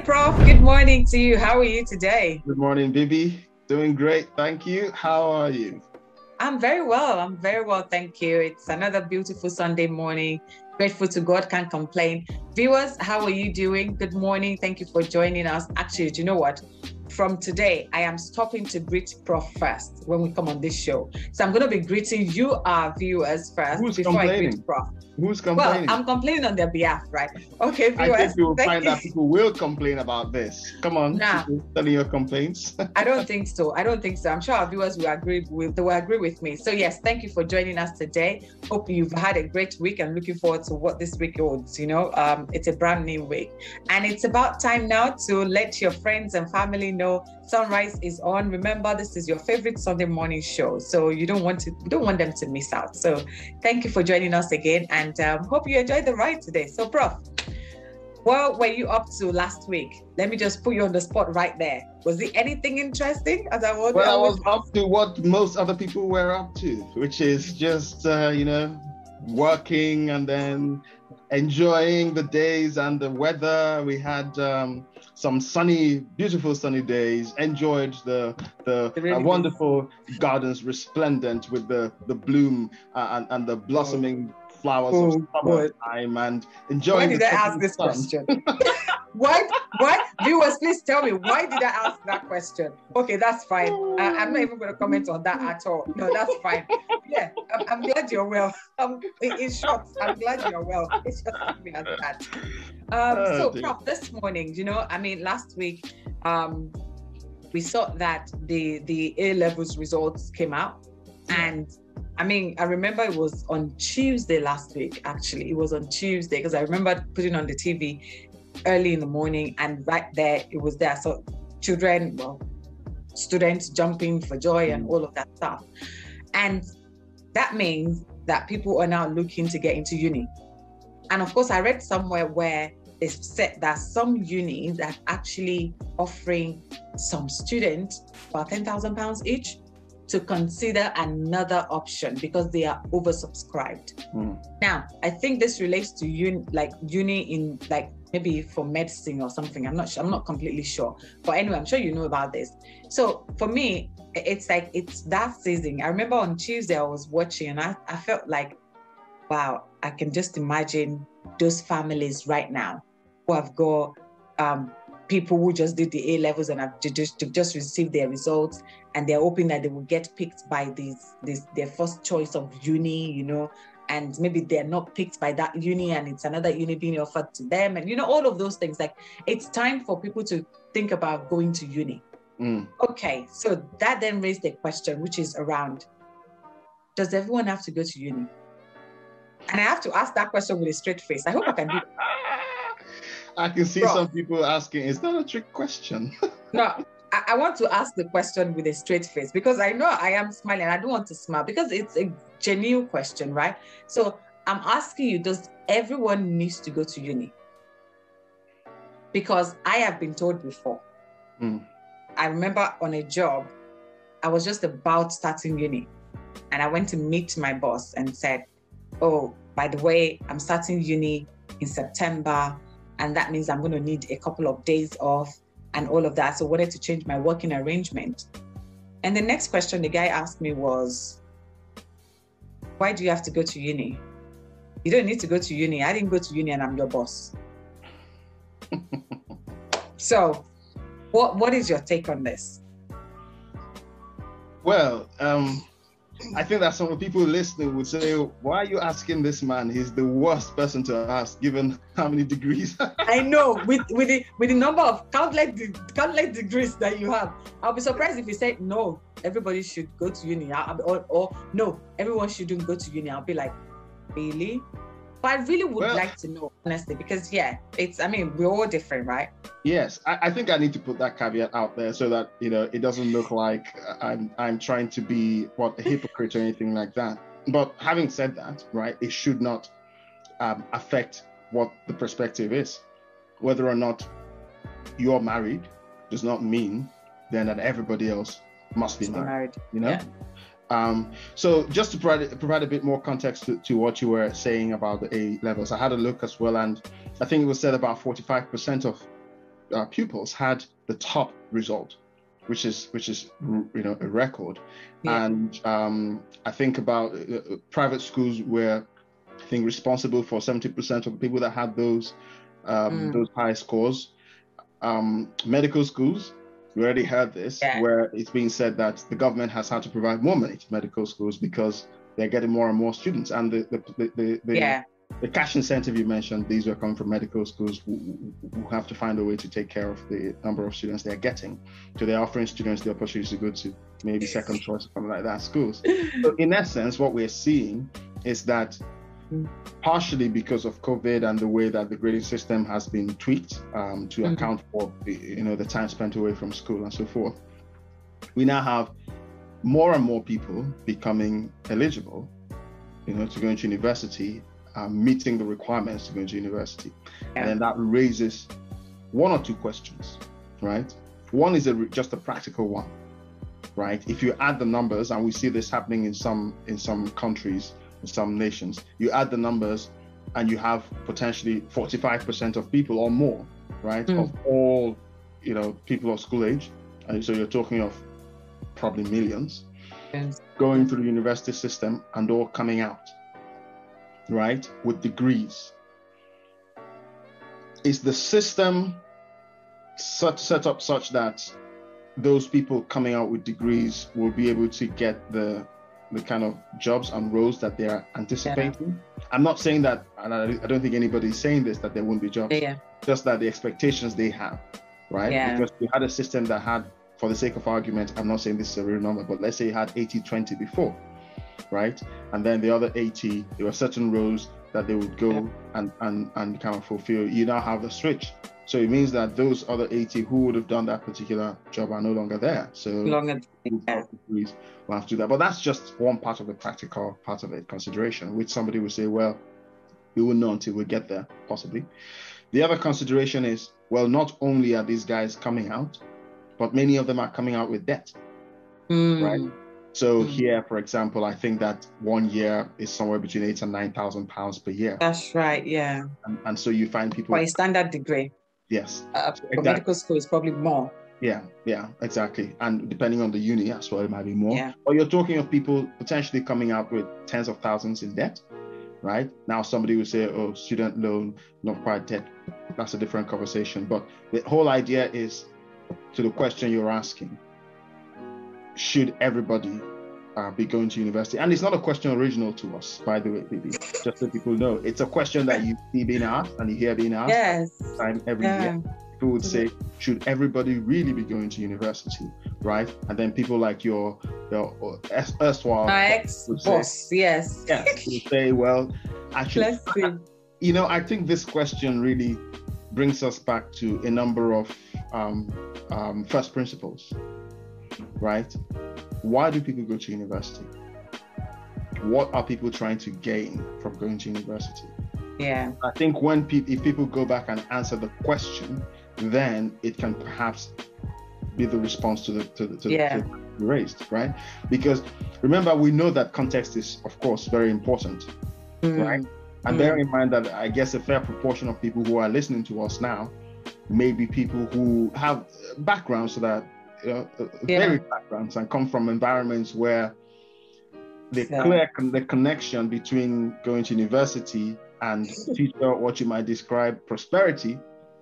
Prof. Good morning to you. How are you today? Good morning, Bibby. Doing great, thank you. How are you? I'm very well. I'm very well, thank you. It's another beautiful Sunday morning. Grateful to God, can't complain. Viewers, how are you doing? Good morning. Thank you for joining us. Actually, do you know what? From today, I am stopping to greet Prof first when we come on this show. So I'm going to be greeting you, our viewers, first before I greet Prof. Who's complaining? Well, I'm complaining on their behalf, right? Okay, viewers. I think you will find that people will complain about this. Come on, tell your complaints. I don't think so. I don't think so. I'm sure our viewers will agree with me. So yes, thank you for joining us today. Hope you've had a great week and looking forward to what this week holds. It's a brand new week. And it's about time now to let your friends and family know SonRise is on. Remember, this is your favorite Sunday morning show. So you don't want them to miss out. So thank you for joining us again. And hope you enjoyed the ride today. So, Prof, what were you up to last week? Let me just put you on the spot right there. Was it anything interesting? I was up to what most other people were up to, which is just, working and then enjoying the days and the weather. We had some beautiful sunny days. Enjoyed the wonderful gardens resplendent with the bloom and the blossoming flowers of summertime, and enjoying. Why did I ask this question? Why? Viewers, please tell me, why did I ask that question? Okay, that's fine. I'm not even going to comment on that at all. No, that's fine. Yeah, I'm glad you're well. In short, I'm glad you're well. It's just me as that. Prof, this morning, last week, we saw that the A levels results came out, and I remember it was on Tuesday last week, actually. It was on Tuesday because I remember putting on the TV early in the morning, and right there, it was there. So students jumping for joy and all of that stuff. And that means that people are now looking to get into uni. And of course, I read somewhere where they said that some unis are actually offering some students about £10,000 each to consider another option because they are oversubscribed. Now, I think this relates to uni in maybe for medicine or something. I'm not sure. I'm not completely sure. But anyway, I'm sure you know about this. So for me, it's that season. I remember on Tuesday I was watching and I felt like, wow, I can just imagine those families right now who have got people who just did the A levels and have just received their results, and they're hoping that they will get picked by their first choice of uni, and maybe they're not picked by that uni and it's another uni being offered to them, and all of those things. Like, it's time for people to think about going to uni. Okay, so that then raised a question, which is around, does everyone have to go to uni? And I have to ask that question with a straight face. I hope I can do it. I can see some people asking, is that a trick question? No, I want to ask the question with a straight face because I know I am smiling. I don't want to smile because it's a genuine question, right? So I'm asking you, does everyone needs to go to uni? Because I have been told before. I remember on a job, I was just about starting uni and I went to meet my boss and said, oh, by the way, I'm starting uni in September. And that means I'm going to need a couple of days off and all of that. So I wanted to change my working arrangement. And the next question the guy asked me was, why do you have to go to uni? You don't need to go to uni. I didn't go to uni and I'm your boss. So what is your take on this? Well, I think that some people listening would say, why are you asking this man? He's the worst person to ask, given how many degrees. I know, with the number of countless degrees that you have. I'll be surprised if you say, no, everybody should go to uni. Or no, everyone shouldn't go to uni. I'll be like, really? But I really would like to know, honestly, because we're all different, right? Yes, I think I need to put that caveat out there so that, it doesn't look like I'm trying to be a hypocrite or anything like that. But having said that, right, it should not affect what the perspective is. Whether or not you're married does not mean then that everybody else must be married. Yeah. So just to provide a bit more context to what you were saying about the A levels, I had a look as well, and I think it was said about 45% of pupils had the top result, which is a record. Yeah. And I think about private schools were, I think, responsible for 70% of the people that had those high scores. Medical schools, we already heard this, where it's being said that the government has had to provide more money to medical schools because they're getting more and more students. And the cash incentive you mentioned, these were coming from medical schools who have to find a way to take care of the number of students they're getting. So they're offering students the opportunity to go to maybe second choice or something like that schools. So in essence, what we're seeing is that partially because of COVID and the way that the grading system has been tweaked to account for the time spent away from school and so forth, we now have more and more people becoming eligible, to go into university, meeting the requirements to go into university. And then that raises one or two questions, right? One is just a practical one, right? If you add the numbers, and we see this happening in some countries, in some nations, you add the numbers and you have potentially 45% of people or more, right? Of all, people of school age. And so you're talking of probably millions going through the university system and all coming out, right, with degrees. Is the system set up such that those people coming out with degrees will be able to get the kind of jobs and roles that they are anticipating? I'm not saying that, and I don't think anybody's saying this, that there won't be jobs, just that the expectations they have, right? Because we had a system that had, for the sake of argument, I'm not saying this is a real number, but let's say you had 80-20 before, right? And then the other 80, there were certain roles that they would go and kind of fulfill. You now have a switch. So it means that those other 80 who would have done that particular job are no longer there. So we'll have to do that. But that's just one part of the practical part of it, consideration, which somebody would say, well, we won't know until we get there, possibly. The other consideration is, well, not only are these guys coming out, but many of them are coming out with debt, right? So here, for example, I think that 1 year is somewhere between £8,000 and £9,000 per year. That's right, yeah. And so you find people... For a standard degree. Yes. For medical school, it's probably more. Yeah, exactly. And depending on the uni as well, it might be more. Yeah. Or you're talking of people potentially coming out with tens of thousands in debt, right? Now somebody will say, oh, student loan, not quite debt. That's a different conversation. But the whole idea is, to the question you're asking, should everybody be going to university? And it's not a question original to us, by the way, Bibby. Just so people know, it's a question that you see being asked and you hear being asked every year. People would say, should everybody really be going to university, right? And then people like your erstwhile ex-boss, yes, would say, well, actually, I think this question really brings us back to a number of first principles, right? Why do people go to university? What are people trying to gain from going to university? Yeah. I think if people go back and answer the question, then it can perhaps be the response to the raised, right? Because remember, we know that context is, of course, very important, right? And bear in mind that I guess a fair proportion of people who are listening to us now may be people who have backgrounds that varied backgrounds and come from environments where the connection between going to university and future, what you might describe prosperity,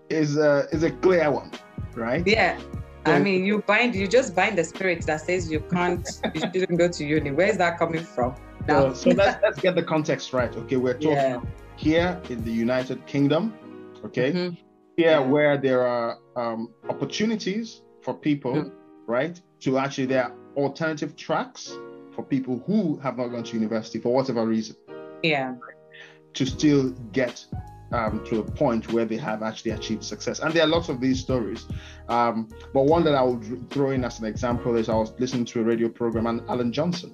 is a clear one, right? Yeah. So, I mean, you just bind the spirit that says you shouldn't go to uni. Where is that coming from? So let's get the context right. Okay, we're talking here in the United Kingdom, okay? Where there are opportunities for people, right, to actually, there are alternative tracks for people who have not gone to university for whatever reason. Yeah. To still get to a point where they have actually achieved success. And there are lots of these stories. But one that I would throw in as an example is I was listening to a radio program and Alan Johnson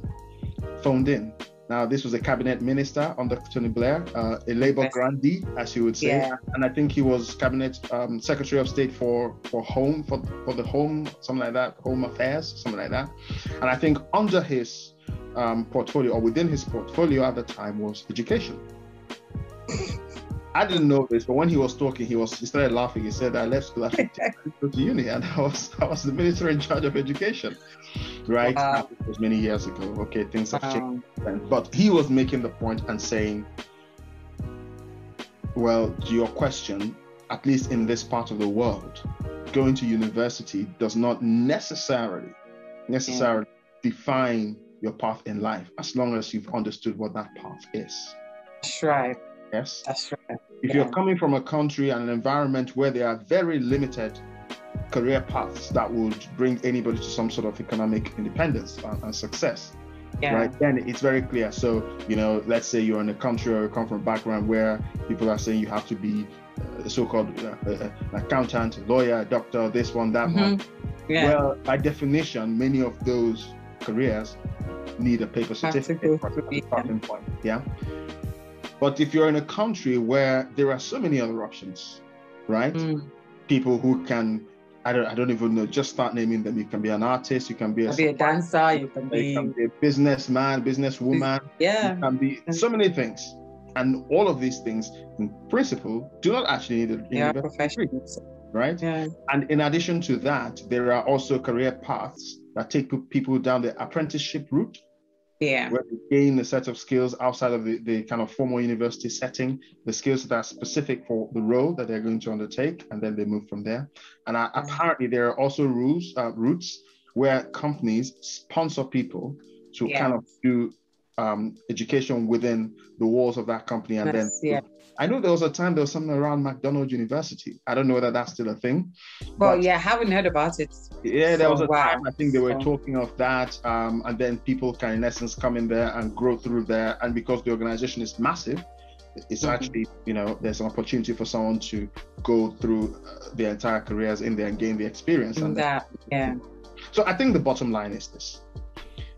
phoned in. Now, this was a cabinet minister under Tony Blair, a Labour grandee, as you would say. Yeah. And I think he was cabinet secretary of state for the home, something like that, home affairs, something like that. And I think under his portfolio, or within his portfolio at the time, was education. I didn't know this, but when he was talking, he started laughing. He said, "I left school after go to uni, and I was the minister in charge of education." Right? Wow. It was many years ago. Okay, things have Wow. changed then. But he was making the point and saying, well, to your question, at least in this part of the world, going to university does not necessarily define your path in life, as long as you've understood what that path is. That's right. Yes. That's right. If you're coming from a country and an environment where there are very limited career paths that would bring anybody to some sort of economic independence and success, right? Then it's very clear. So, let's say you're in a country or you come from a background where people are saying you have to be a so-called accountant, lawyer, doctor, this one, that one. Yeah. Well, by definition, many of those careers need a paper certificate for the starting point. Yeah. But if you're in a country where there are so many other options, right? People who can, I don't even know, just start naming them. You can be an artist, you can be a dancer, you can be a businessman, businesswoman. Yeah. You can be so many things. And all of these things, in principle, do not actually need a university degree, right? Yeah. And in addition to that, there are also career paths that take people down the apprenticeship route. Yeah. Where they gain a set of skills outside of the kind of formal university setting, the skills that are specific for the role that they're going to undertake, and then they move from there. And apparently there are also routes where companies sponsor people to kind of do education within the walls of that company. And I know there was a time there was something around McDonald's University. I don't know whether that's still a thing. Well, I haven't heard about it. Yeah, there was a time I think they were talking of that. And then people can, in essence, come in there and grow through there. And because the organization is massive, it's actually, there's an opportunity for someone to go through their entire careers in there and gain the experience. So I think the bottom line is this.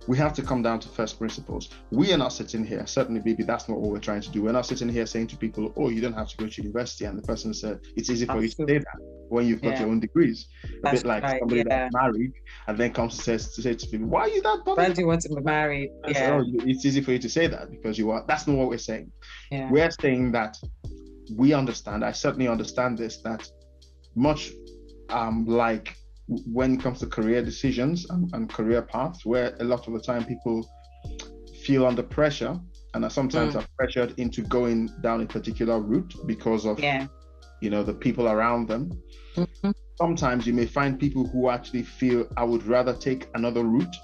We have to come down to first principles. We are not sitting here, certainly, Bibby, that's not what we're trying to do. We're not sitting here saying to people, oh, you don't have to go to university. And the person said, it's easy for you to say that when you've got your own degrees. A bit like somebody that's married and then comes to say to people, why are you that bothered? Why do you want to be married? Say, it's easy for you to say that because you are. That's not what we're saying. Yeah. We're saying that we understand, I certainly understand this, that much like when it comes to career decisions and career paths, where a lot of the time people feel under pressure and are sometimes are pressured into going down a particular route because of the people around them. Sometimes you may find people who actually feel, I would rather take another route.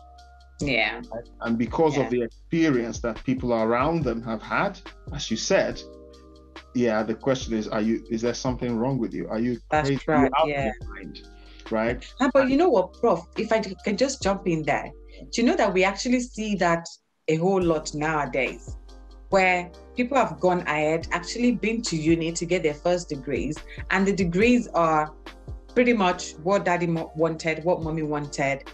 Yeah. Right? And because of the experience that people around them have had, as you said, the question is, is there something wrong with you? Are you crazy? Right. Out of your mind? Right. But you know what, Prof, if I can just jump in there, do you know that we actually see that a whole lot nowadays, where people have gone ahead, actually been to uni to get their first degrees, and the degrees are pretty much what daddy wanted, what mommy wanted,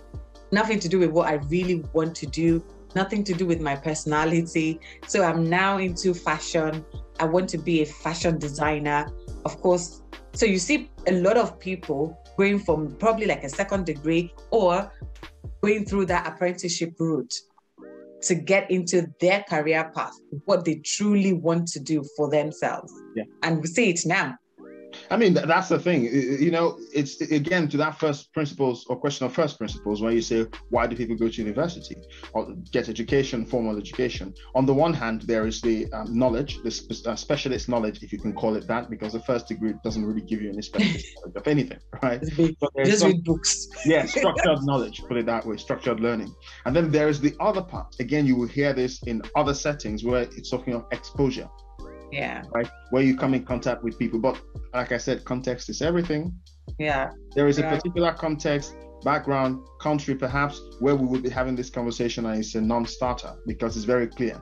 nothing to do with what I really want to do, nothing to do with my personality. So I'm now into fashion. I want to be a fashion designer, of course. So you see a lot of people going from probably like a second degree or going through that apprenticeship route to get into their career path, what they truly want to do for themselves. Yeah. And we see it now. I mean, that's the thing, it's again to that first principles or question of first principles, where you say, why do people go to university or get education, formal education? On the one hand, there is the knowledge, the specialist knowledge, if you can call it that, because the first degree doesn't really give you any specialist knowledge of anything, right? Just read books. Yeah, structured knowledge, put it that way, structured learning. And then there is the other part. Again, you will hear this in other settings where it's talking of exposure. Yeah. Right. Where you come in contact with people. But like I said, context is everything. Yeah. There is a particular context, background, country perhaps, where we would be having this conversation, and it's a non-starter because it's very clear.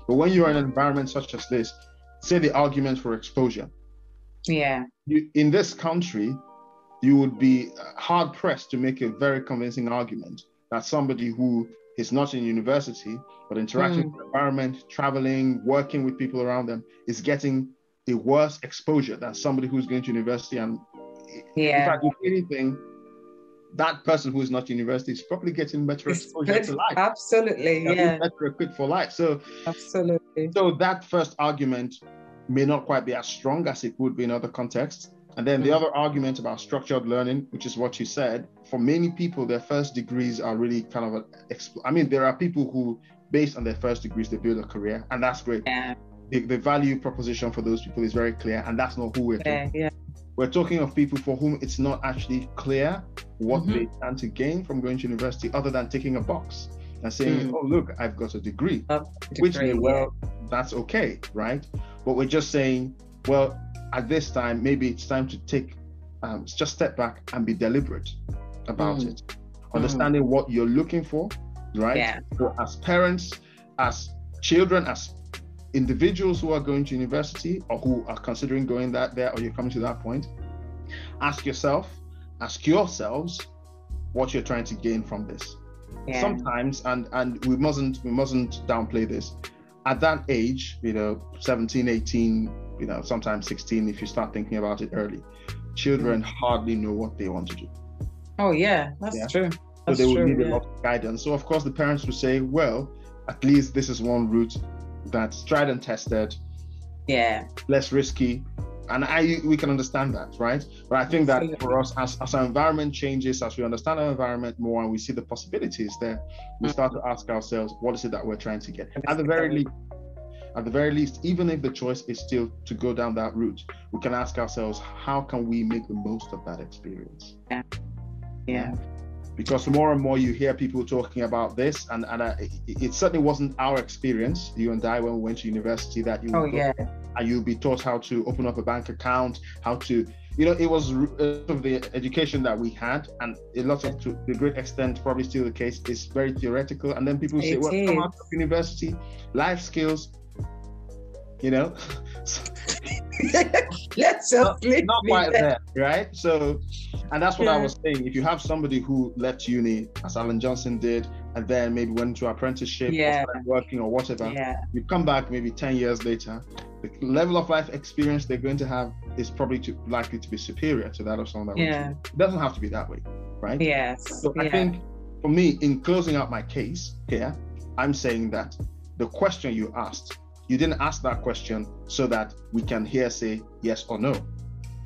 But when you're in an environment such as this, say the argument for exposure. Yeah. In this country, you would be hard pressed to make a very convincing argument that somebody who is not in university, but interacting with the environment, traveling, working with people around them, is getting a worse exposure than somebody who's going to university. And in fact, if anything, that person who is not in university is probably getting better exposure to life. Absolutely, better equipped for life. So, absolutely. So that first argument may not quite be as strong as it would be in other contexts. And then the other argument about structured learning, which is what you said, for many people, their first degrees are really kind of there are people who, based on their first degrees, they build a career, and that's great. Yeah. The value proposition for those people is very clear, and that's not who we're talking. Yeah. We're talking of people for whom it's not actually clear what they stand to gain from going to university, other than ticking a box and saying, oh, look, I've got a degree, which that's okay, right? But we're just saying, well, at this time, maybe it's time to just step back and be deliberate about it. Understanding what you're looking for, right? Yeah. So as parents, as children, as individuals who are going to university or who are considering going there, or you're coming to that point, ask yourselves what you're trying to gain from this. Yeah. Sometimes, and we mustn't downplay this, at that age, 17, 18, sometimes 16, if you start thinking about it early, children hardly know what they want to do. Oh yeah, that's true. That's so they will need a lot of guidance. So of course the parents will say, well, at least this is one route that's tried and tested, less risky, and we can understand that, right? But I think that for us, as our environment changes, as we understand our environment more and we see the possibilities there, we start to ask ourselves, what is it that we're trying to get? At the very least, even if the choice is still to go down that route, we can ask ourselves, how can we make the most of that experience? Yeah. Because more and more you hear people talking about this, and it certainly wasn't our experience, you and I, when we went to university, that you and you'll be taught how to open up a bank account, how to, it was of the education that we had, and a lot of, to a great extent, probably still the case, is very theoretical. And then people say, well, come out of university, life skills, let's just not quite there, right? So, and that's what I was saying. If you have somebody who left uni, as Alan Johnson did, and then maybe went into apprenticeship or started working or whatever, you come back maybe 10 years later, the level of life experience they're going to have is probably likely to be superior to that of someone that it doesn't have to be that way, right? Yes. So I think for me, in closing out my case here, I'm saying that the question you asked, you didn't ask that question so that we can here say yes or no.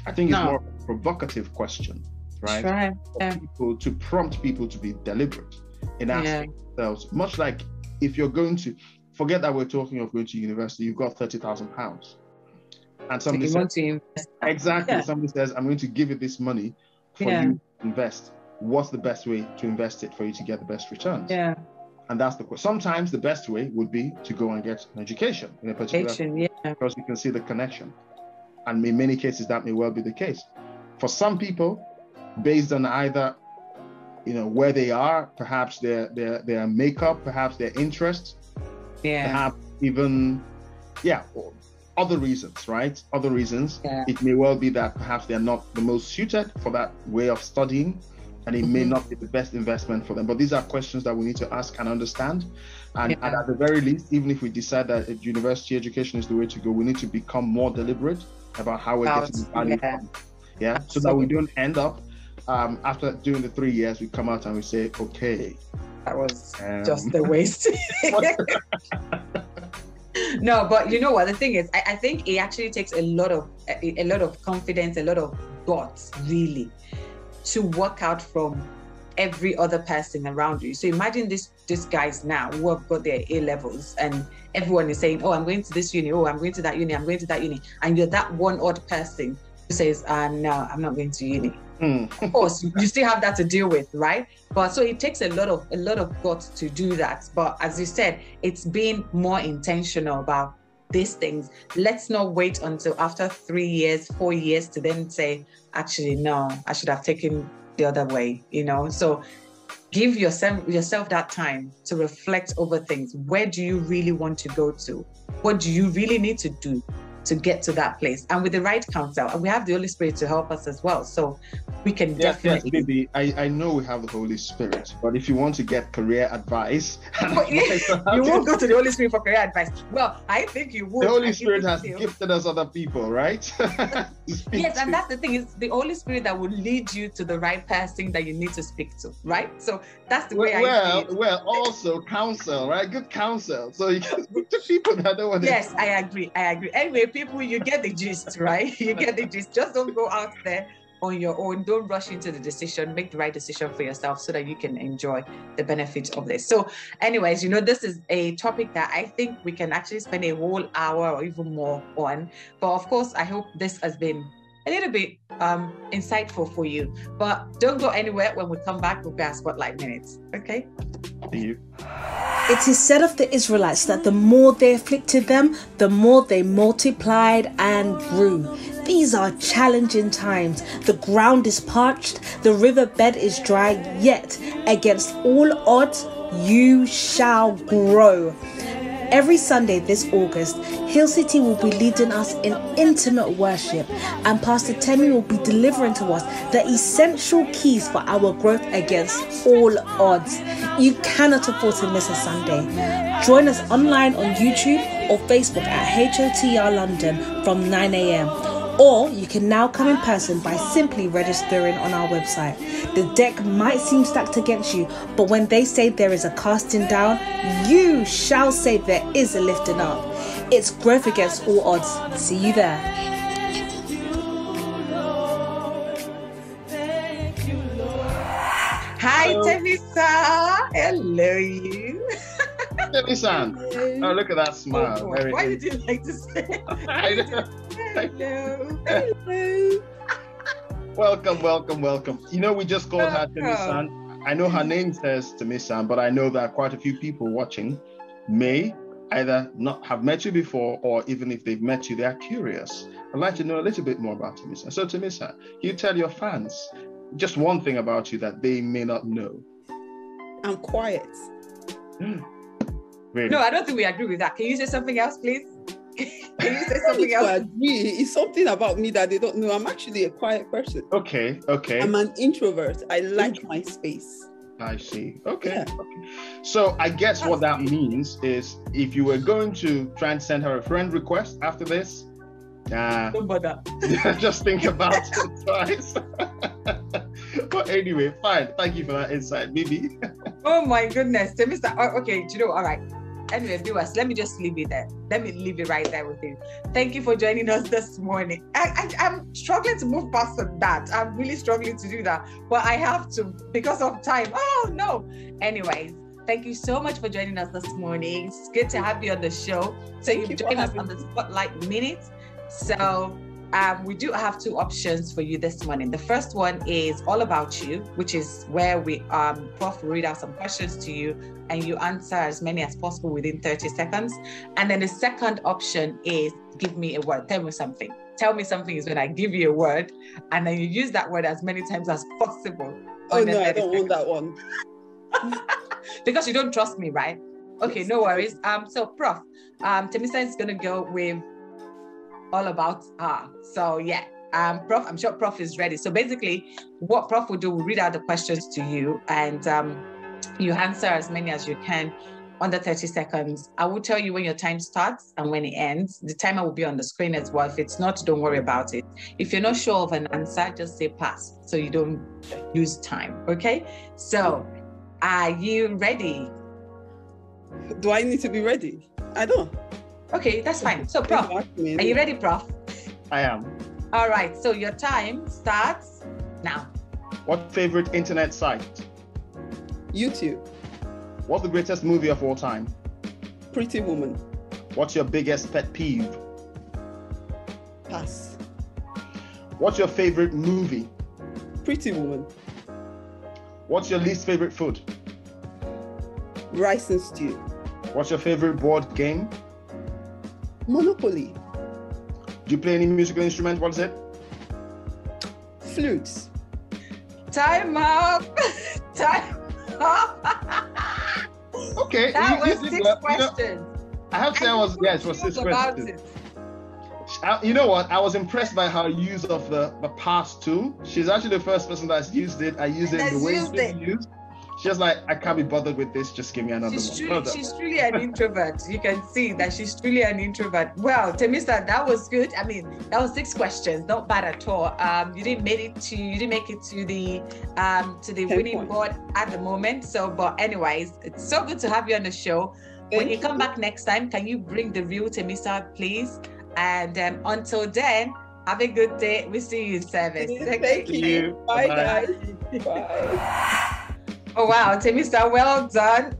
I think it's more of a provocative question, right? To prompt people to be deliberate in asking themselves, much like if you're going to, forget that we're talking of going to university, you've got £30,000. And somebody says, somebody says, I'm going to give you this money for you to invest. What's the best way to invest it for you to get the best returns? Yeah. And that's the question. Sometimes the best way would be to go and get an education in a particular because you can see the connection. And in many cases, that may well be the case. For some people, based on either, where they are, perhaps their makeup, perhaps their interests, perhaps even, other reasons, right? Other reasons. Yeah. It may well be that perhaps they're not the most suited for that way of studying, and it may not be the best investment for them. But these are questions that we need to ask and understand. And at the very least, even if we decide that university education is the way to go, we need to become more deliberate about how we're getting the value from it. So that we don't end up, after doing the 3 years, we come out and we say, okay, that was just a waste. No, but you know what? The thing is, I think it actually takes a lot of confidence, a lot of guts, really, to work out from every other person around you. So imagine these guys now who have got their A levels, and everyone is saying, oh, I'm going to this uni, oh, I'm going to that uni, I'm going to that uni. And you're that one odd person who says, no, I'm not going to uni. Of course, you still have that to deal with, right? But so it takes a lot of guts to do that. But as you said, it's being more intentional about these things. Let's not wait until after 3 years, 4 years to then say, actually, no, I should have taken the other way, So give yourself that time to reflect over things. Where do you really want to go to? What do you really need to do to get to that place? And with the right counsel, and we have the Holy Spirit to help us as well. So we can Yes, definitely. Bibby, I know we have the Holy Spirit, but if you want to get career advice, you won't go to the Holy Spirit for career advice. Well, I think you would. The Holy Spirit has gifted us other people, right? Yes, and that's the thing, is the Holy Spirit that will lead you to the right person that you need to speak to, right? So that's the way I see it. Well, also counsel, right? Good counsel. So you can speak to people that don't want to. Yes, I agree. Anyway, people, you get the gist, right? You get the gist. Just don't go out there on your own. Don't rush into the decision. Make the right decision for yourself so that you can enjoy the benefits of this. So anyways, this is a topic that I think we can actually spend a whole hour or even more on. But of course, I hope this has been a little bit insightful for you. But don't go anywhere. When we come back, we'll be at Spotlight Minutes. Okay? See you. It is said of the Israelites that the more they afflicted them, the more they multiplied and grew. These are challenging times. The ground is parched, the riverbed is dry, yet against all odds, you shall grow. Every Sunday this August, Hill City will be leading us in intimate worship, and Pastor Temi will be delivering to us the essential keys for our growth against all odds. You cannot afford to miss a Sunday. Join us online on YouTube or Facebook at HOTR London from 9 a.m. Or you can now come in person by simply registering on our website. The deck might seem stacked against you, but when they say there is a casting down, you shall say there is a lifting up. It's growth against all odds. See you there. Hi, Temisan. Hello, you. Temisan. Oh, look at that smile. Oh, why did you like to say? Hello. Welcome. We just called her Temisan. I know her name says Temisan, but I know that quite a few people watching may either not have met you before, or even if they've met you, they are curious. I'd like to know a little bit more about Temisan. So Temisan, you tell your fans just one thing about you that they may not know. I'm quiet. Really? No, I don't think we agree with that. Can you say something else, please? Can you say something else? I agree. It's something about me that they don't know. I'm actually a quiet person. Okay. I'm an introvert. I like my space. I see. Okay. So I guess what that means is, if you were going to try and send her a friend request after this, don't bother. Just think about it twice. But anyway, fine. Thank you for that insight, Bibby. Oh my goodness. Okay, all right. Anyway, viewers, let me just leave it there. Let me leave it right there with you. Thank you for joining us this morning. I'm struggling to move past that. I'm really struggling to do that. But I have to because of time. Oh, no. Anyways, thank you so much for joining us this morning. It's good to have you on the show. So you've joined us on the Spotlight Minute. So we do have two options for you this morning. The first one is all about you, which is where we Prof will read out some questions to you and you answer as many as possible within 30 seconds. And then the second option is give me a word. Tell me something. Tell me something is when I give you a word and then you use that word as many times as possible. Oh no, I don't want that one. Because you don't trust me, right? Okay, no worries. So Prof, Temisan is gonna go with all about her. So yeah, Prof, I'm sure Prof is ready. So basically what Prof will do, will read out the questions to you and you answer as many as you can under 30 seconds. I will tell you when your time starts and when it ends. The timer will be on the screen as well. If it's not, don't worry about it. If you're not sure of an answer, just say pass so you don't lose time, okay? So are you ready? Do I need to be ready? I don't. Okay, that's fine. So Prof, are you ready, Prof? I am. All right, so your time starts now. What favorite internet site? YouTube. What's the greatest movie of all time? Pretty Woman. What's your biggest pet peeve? Pass. What's your favorite movie? Pretty Woman. What's your least favorite food? Rice and stew. What's your favorite board game? Monopoly. Do you play any musical instrument? What is it? Flutes. Time up. Time up. Okay. That was 6 questions. I have to say it was 6 questions. You know what? I was impressed by her use of the past tool. She's actually the first person that's used it. I used it in the way it's been used. She's like, I can't be bothered with this. Just give me another one. She's truly an introvert. You can see that she's truly an introvert. Well, Temisa, that was good. I mean, that was 6 questions. Not bad at all. You didn't make it to the winning board at the moment. So, but anyways, it's so good to have you on the show. When you come back next time, can you bring the real Temisa, please? And until then, have a good day. We'll see you in service. Thank you. Bye, guys. Bye. Oh wow, Temisa, well done.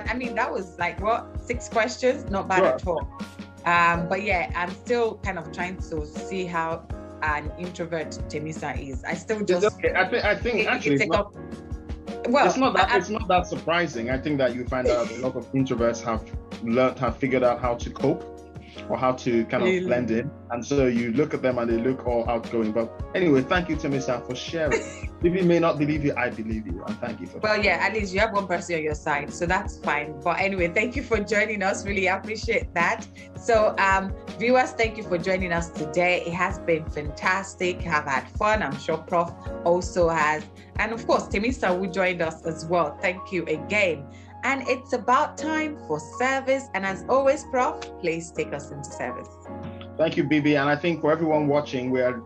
I mean, that was like 6 questions, not bad at all. But yeah, I'm still kind of trying to see how an introvert Temisa is. I still just okay. I think actually it's not that surprising. I think that you find out a lot of introverts have figured out how to cope or how to kind of blend in, and so you look at them and they look all outgoing. But anyway, thank you, Temisa, for sharing. Bibby may not believe you, I believe you, and thank you for that. Well, yeah, at least you have one person on your side, so that's fine. But anyway, thank you for joining us. Really appreciate that. So, viewers, thank you for joining us today. It has been fantastic. Have had fun. I'm sure Prof also has, and of course, Temisa, who joined us as well. Thank you again. And it's about time for service. And as always, Prof, please take us into service. Thank you, Bibby. And I think for everyone watching, we're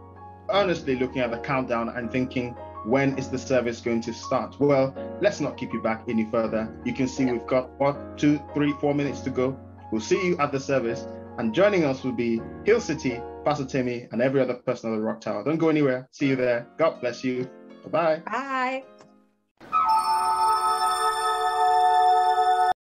honestly looking at the countdown and thinking, when is the service going to start? Well, let's not keep you back any further. You can see we've got 2, 3, 4 minutes to go. We'll see you at the service. And joining us will be Hill City, Pastor Temi, and every other person at the Rock Tower. Don't go anywhere. See you there. God bless you. Bye-bye. Bye.